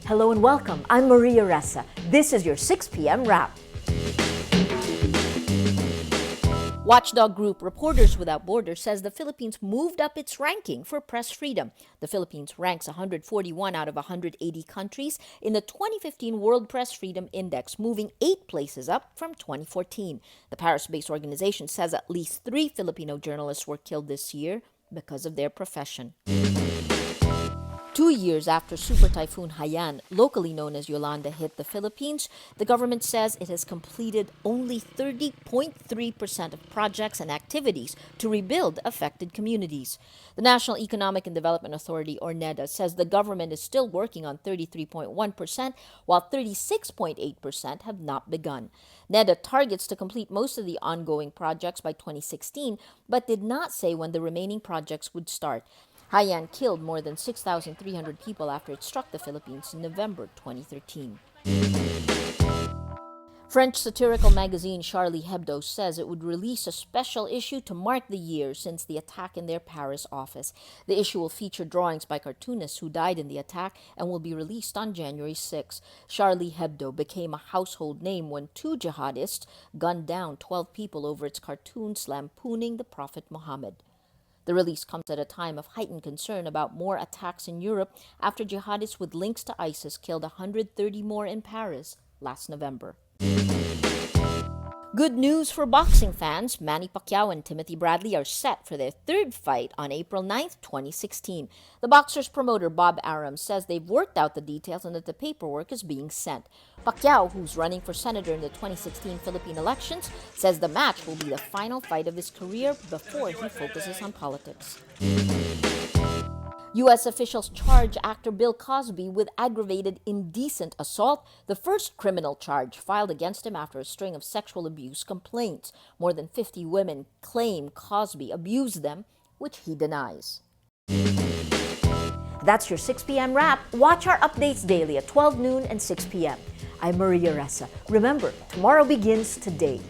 Hello and welcome. I'm Maria Ressa. This is your 6 p.m. wrap. Watchdog group Reporters Without Borders says the Philippines moved up its ranking for press freedom. The Philippines ranks 141 out of 180 countries in the 2015 World Press Freedom Index, moving 8 places up from 2014. The Paris-based organization says at least 3 Filipino journalists were killed this year because of their profession. 2 years after Super Typhoon Haiyan, locally known as Yolanda, hit the Philippines, the government says it has completed only 30.3% of projects and activities to rebuild affected communities. The National Economic and Development Authority, or NEDA, says the government is still working on 33.1%, while 36.8% have not begun. NEDA targets to complete most of the ongoing projects by 2016, but did not say when the remaining projects would start. Haiyan killed more than 6,300 people after it struck the Philippines in November 2013. French satirical magazine Charlie Hebdo says it would release a special issue to mark the year since the attack in their Paris office. The issue will feature drawings by cartoonists who died in the attack and will be released on January 6. Charlie Hebdo became a household name when 2 jihadists gunned down 12 people over its cartoons lampooning the Prophet Muhammad. The release comes at a time of heightened concern about more attacks in Europe after jihadists with links to ISIS killed 130 more in Paris last November. Good news for boxing fans. Manny Pacquiao and Timothy Bradley are set for their 3rd fight on April 9, 2016. The boxer's promoter, Bob Arum, says they've worked out the details and that the paperwork is being sent. Pacquiao, who's running for senator in the 2016 Philippine elections, says the match will be the final fight of his career before he focuses on politics. U.S. officials charge actor Bill Cosby with aggravated indecent assault, the first criminal charge filed against him after a string of sexual abuse complaints. More than 50 women claim Cosby abused them, which he denies. That's your 6 p.m. wrap. Watch our updates daily at 12 noon and 6 p.m. I'm Maria Ressa. Remember, tomorrow begins today.